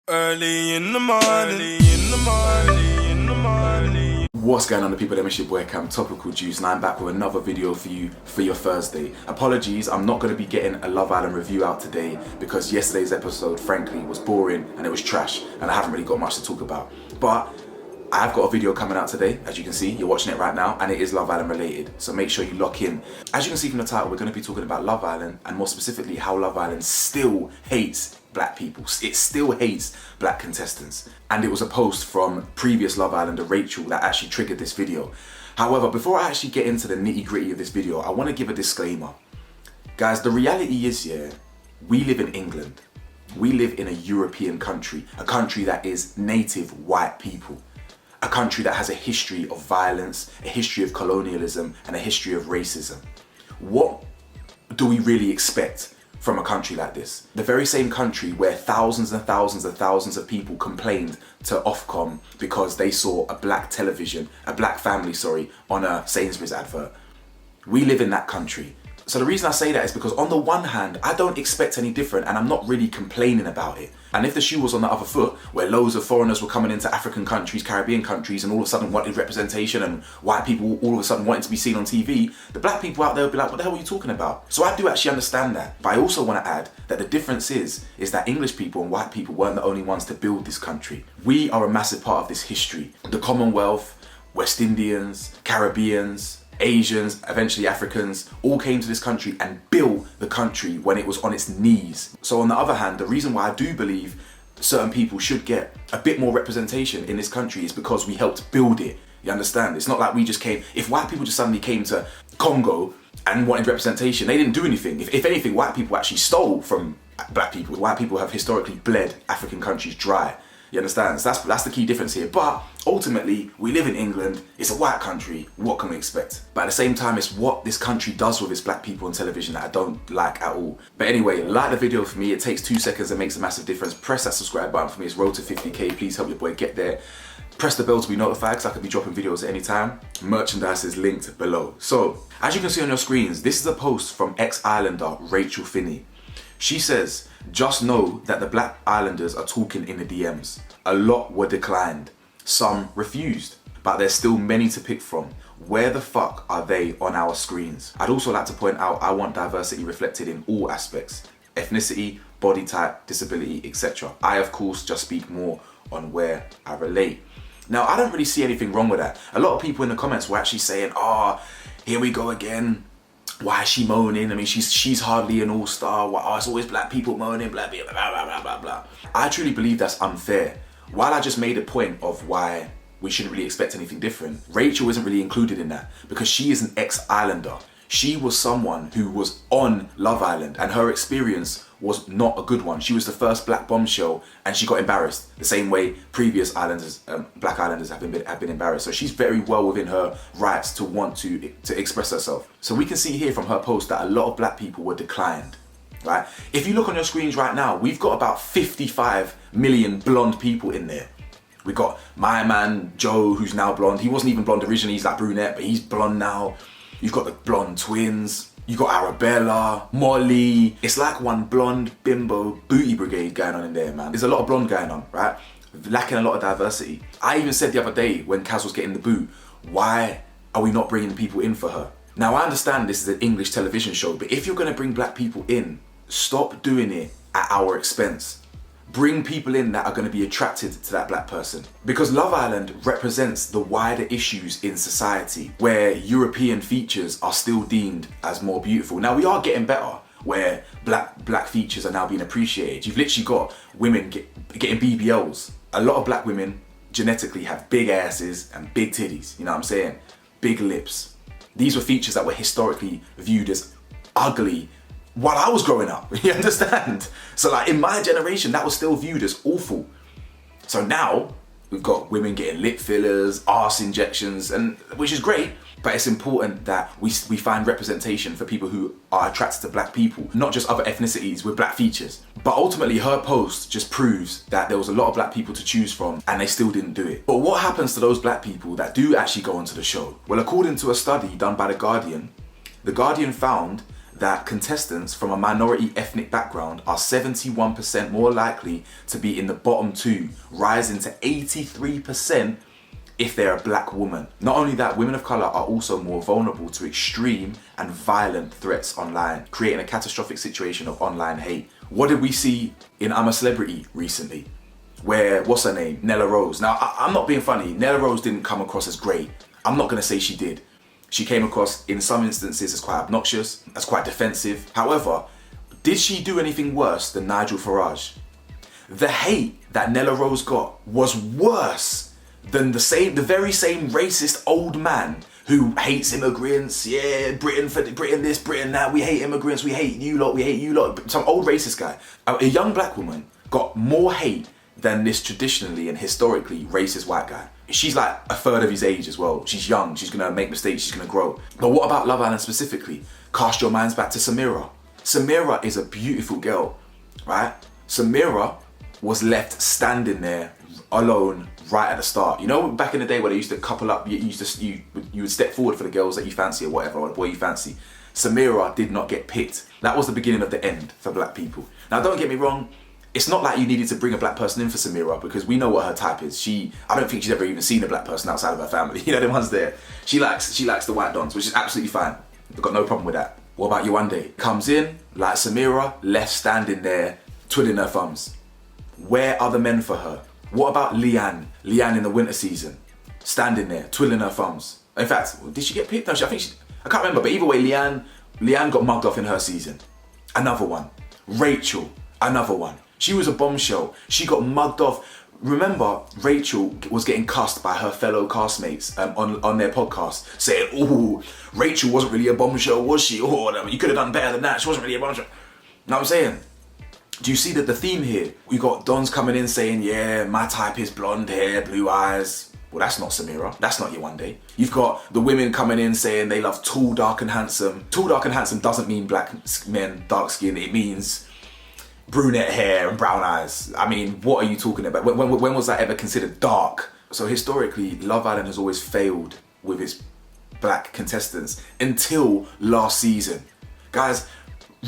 Early in the morning. What's going on, the people? It's your boy Cam, Topical Juice, and I'm back with another video for you for your Thursday. Apologies, I'm not going to be getting a Love Island review out today because yesterday's episode, frankly, was boring and it was trash, and I haven't really got much to talk about. But I've got a video coming out today, as you can see, you're watching it right now, and it is Love Island related, so make sure you lock in. As you can see from the title, we're going to be talking about Love Island, and more specifically, how Love Island still hates black people. It still hates black contestants. And it was a post from previous Love Islander Rachel that actually triggered this video. However, before I actually get into the nitty gritty of this video, I want to give a disclaimer. Guys, the reality is, we live in England. We live in a European country, a country that is native white people. A country that has a history of violence, a history of colonialism, and a history of racism. What do we really expect from a country like this? The very same country where thousands and thousands and thousands of people complained to Ofcom because they saw a black family, on a Sainsbury's advert. We live in that country. So the reason I say that is because on the one hand, I don't expect any different and I'm not really complaining about it. And if the shoe was on the other foot, where loads of foreigners were coming into African countries, Caribbean countries, and all of a sudden wanted representation and white people all of a sudden wanted to be seen on TV, the black people out there would be like, what the hell are you talking about? So I do actually understand that. But I also want to add that the difference is that English people and white people weren't the only ones to build this country. We are a massive part of this history. The Commonwealth, West Indians, Caribbeans, Asians, eventually Africans, all came to this country and built the country when it was on its knees. So on the other hand, the reason why I do believe certain people should get a bit more representation in this country is because we helped build it. You understand? It's not like we just came, if white people just suddenly came to Congo and wanted representation, they didn't do anything. If anything, white people actually stole from black people. White people have historically bled African countries dry. You understand? So that's the key difference here. But ultimately, we live in England, it's a white country, what can we expect? But at the same time, it's what this country does with its black people on television that I don't like at all. But anyway, like the video for me, it takes 2 seconds and makes a massive difference. Press that subscribe button for me, it's road to 50k, please help your boy get there. Press the bell to be notified because I could be dropping videos at any time. Merchandise is linked below. So, as you can see on your screens, this is a post from ex-Islander Rachel Finney. She says, just know that the Black Islanders are talking in the DMs. A lot were declined. Some refused. But there's still many to pick from. Where the fuck are they on our screens? I'd also like to point out I want diversity reflected in all aspects. Ethnicity, body type, disability, etc. I, of course, just speak more on where I relate. Now, I don't really see anything wrong with that. A lot of people in the comments were actually saying, here we go again. Why is she moaning? I mean, she's hardly an all-star. It's always black people moaning, blah, blah, blah, blah, blah, blah, blah. I truly believe that's unfair. While I just made a point of why we shouldn't really expect anything different, Rachel isn't really included in that because she is an ex-Islander. She was someone who was on Love Island and her experience was not a good one. She was the first black bombshell and she got embarrassed the same way previous Islanders, black Islanders have been embarrassed. So she's very well within her rights to want to express herself. So we can see here from her post that a lot of black people were declined, right? If you look on your screens right now, we've got about 55 million blonde people in there. We got my man Joe, who's now blonde. He wasn't even blonde originally, he's like brunette, but he's blonde now. You've got the blonde twins. You got Arabella, Molly. It's like one blonde bimbo booty brigade going on in there, man. There's a lot of blonde going on, right? Lacking a lot of diversity. I even said the other day when Kaz was getting the boot, why are we not bringing people in for her? Now, I understand this is an English television show, but if you're gonna bring black people in, stop doing it at our expense. Bring people in that are going to be attracted to that black person. Because Love Island represents the wider issues in society where European features are still deemed as more beautiful. Now, we are getting better where black features are now being appreciated. You've literally got women getting BBLs. A lot of black women genetically have big asses and big titties, you know what I'm saying? Big lips. These were features that were historically viewed as ugly while I was growing up, you understand? So like in my generation, that was still viewed as awful. So now we've got women getting lip fillers, arse injections, and which is great, but it's important that we find representation for people who are attracted to black people, not just other ethnicities with black features. But ultimately her post just proves that there was a lot of black people to choose from and they still didn't do it. But what happens to those black people that do actually go onto the show? Well, according to a study done by The Guardian found that contestants from a minority ethnic background are 71% more likely to be in the bottom two, rising to 83% if they're a black woman. Not only that, women of colour are also more vulnerable to extreme and violent threats online, creating a catastrophic situation of online hate. What did we see in I'm a Celebrity recently? Where, what's her name? Nella Rose. Now, I'm not being funny. Nella Rose didn't come across as great. I'm not going to say she did. She came across, in some instances, as quite obnoxious, as quite defensive. However, did she do anything worse than Nigel Farage? The hate that Nella Rose got was worse than the very same racist old man who hates immigrants. Yeah, Britain this, Britain that. We hate immigrants. We hate you lot. We hate you lot. Some old racist guy. A young black woman got more hate than this traditionally and historically racist white guy. She's like a third of his age as well. She's young. She's gonna make mistakes. She's gonna grow. But what about Love Island specifically? Cast your minds back to Samira. Samira is a beautiful girl, right? Samira was left standing there alone right at the start. You know, back in the day where they used to couple up, you would step forward for the girls that you fancy or whatever, or the boy you fancy. Samira did not get picked. That was the beginning of the end for black people. Now, don't get me wrong. It's not like you needed to bring a black person in for Samira, because we know what her type is. I don't think she's ever even seen a black person outside of her family. You know, the ones there. She likes the white dons, which is absolutely fine. I've got no problem with that. What about Yewande? Comes in, like Samira, left standing there, twiddling her thumbs. Where are the men for her? What about Leanne? Leanne in the winter season, standing there, twiddling her thumbs. In fact, did she get picked? No, I can't remember, but either way, Leanne got mugged off in her season. Another one. Rachel, another one. She was a bombshell. She got mugged off. Remember, Rachel was getting cussed by her fellow castmates on their podcast, saying, "Oh, Rachel wasn't really a bombshell, was she? Oh, you could have done better than that. She wasn't really a bombshell." Know what I'm saying? Do you see that the theme here? We got Dons coming in saying, "Yeah, my type is blonde hair, blue eyes." Well, that's not Samira. That's not Yewande. You've got the women coming in saying they love tall, dark and handsome. Tall, dark and handsome doesn't mean black men, dark skin. It means brunette hair and brown eyes. I mean, what are you talking about? When was that ever considered dark? So historically, Love Island has always failed with its black contestants until last season. Guys,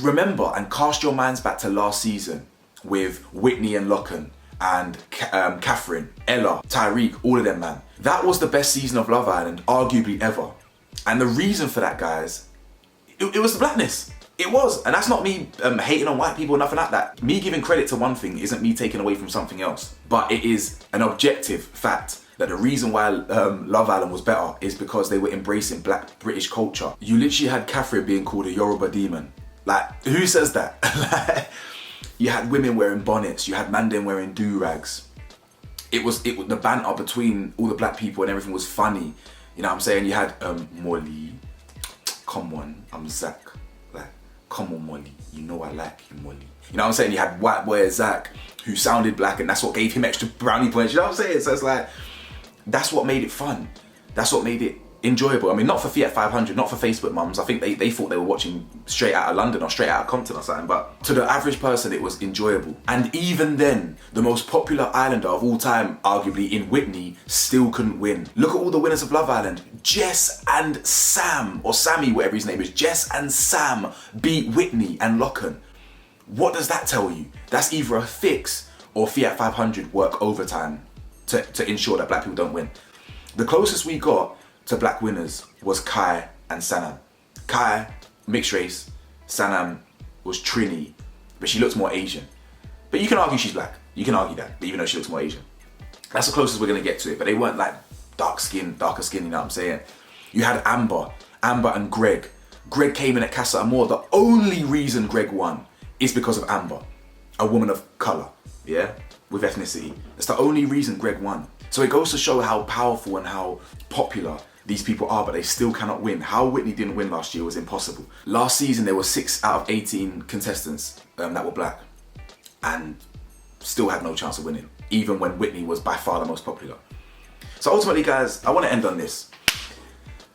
remember and cast your minds back to last season with Whitney and Locken and Catherine, Ella, Tyreek, all of them, man. That was the best season of Love Island, arguably ever. And the reason for that, guys, it was the blackness. It was, and that's not me hating on white people or nothing like that. Me giving credit to one thing isn't me taking away from something else. But it is an objective fact that the reason why Love Island was better is because they were embracing black British culture. You literally had Catherine being called a Yoruba demon. Like, who says that? You had women wearing bonnets, you had man wearing do-rags. The banter between all the black people and everything was funny. You know what I'm saying? You had Molly, come on, I'm Zach. Come on, Molly, you know I like you, Molly. You know what I'm saying? You had white boy Zach, who sounded black, and that's what gave him extra brownie points. You know what I'm saying? So it's like, that's what made it fun. That's what made it enjoyable. I mean, not for Fiat 500, not for Facebook mums. I think they thought they were watching straight out of London or straight out of Compton or something, but to the average person, it was enjoyable. And even then, the most popular islander of all time, arguably in Whitney, still couldn't win. Look at all the winners of Love Island. Jess and Sam, or Sammy, whatever his name is, Jess and Sam beat Whitney and Locken. What does that tell you? That's either a fix or Fiat 500 work overtime to ensure that black people don't win. The closest we got to black winners was Kai and Sanam. Kai, mixed race. Sanam was Trini, but she looks more Asian. But you can argue she's black. You can argue that, even though she looks more Asian. That's the closest we're gonna get to it, but they weren't like darker skin, you know what I'm saying? You had Amber and Greg. Greg came in at Casa Amor. The only reason Greg won is because of Amber, a woman of color, yeah, with ethnicity. That's the only reason Greg won. So it goes to show how powerful and how popular these people are, but they still cannot win. How Whitney didn't win last year was impossible. Last season, there were 6 out of 18 contestants that were black and still had no chance of winning, even when Whitney was by far the most popular. So ultimately, guys, I want to end on this.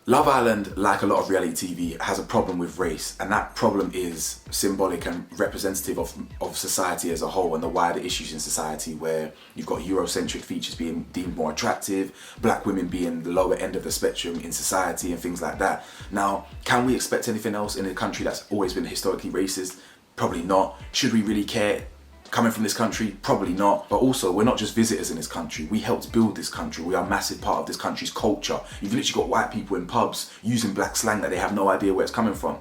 Love Island, like a lot of reality TV, has a problem with race, and that problem is symbolic and representative of society as a whole and the wider issues in society, where you've got Eurocentric features being deemed more attractive, black women being the lower end of the spectrum in society and things like that. Now, can we expect anything else in a country that's always been historically racist? Probably not. Should we really care? Coming from this country? Probably not. But also, we're not just visitors in this country. We helped build this country. We are a massive part of this country's culture. You've literally got white people in pubs using black slang that they have no idea where it's coming from.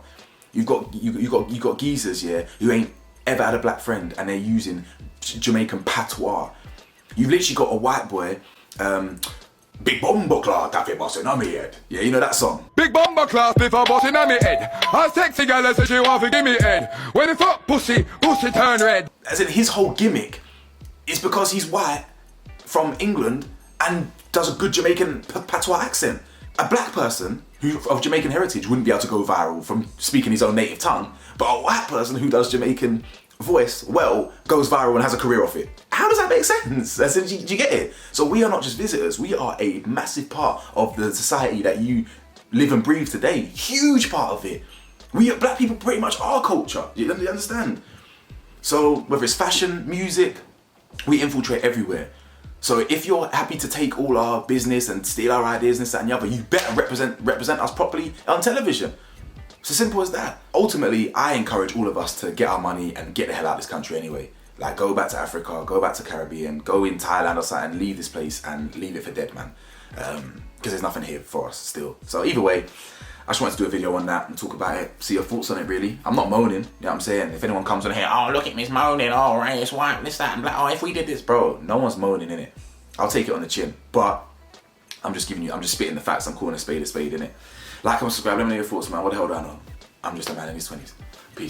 You've got geezers, yeah, who ain't ever had a black friend and they're using Jamaican patois. You've literally got a white boy, big bomber class, taffy bustin' on me head. Yeah, you know that song. Big bomber class before busting on me head. A sexy girl says she want to give me head. When it fuck pussy turn red. As in, his whole gimmick is because he's white from England and does a good Jamaican patois accent. A black person who of Jamaican heritage wouldn't be able to go viral from speaking his own native tongue, but a white person who does Jamaican voice well goes viral and has a career off it. How does that make sense? As in, do you get it? So we are not just visitors, we are a massive part of the society that you live and breathe today. Huge part of it. We black people pretty much are culture. You understand? So whether it's fashion, music, we infiltrate everywhere. So if you're happy to take all our business and steal our ideas and this, that and the other, you better represent us properly on television. It's as simple as that. Ultimately, I encourage all of us to get our money and get the hell out of this country anyway. Like, go back to Africa, go back to Caribbean, go in Thailand or something, leave this place and leave it for dead, man. Because there's nothing here for us still. So either way, I just wanted to do a video on that and talk about it, see your thoughts on it really. I'm not moaning, you know what I'm saying? If anyone comes on here, oh look at me, it's moaning, oh right, it's white, this, that and black, oh if we did this, bro, no one's moaning in it. I'll take it on the chin, but I'm just spitting the facts, I'm calling a spade, innit? Like and subscribe, let me know your thoughts, man. What the hell do I know? I'm just a man in his 20s. Peace.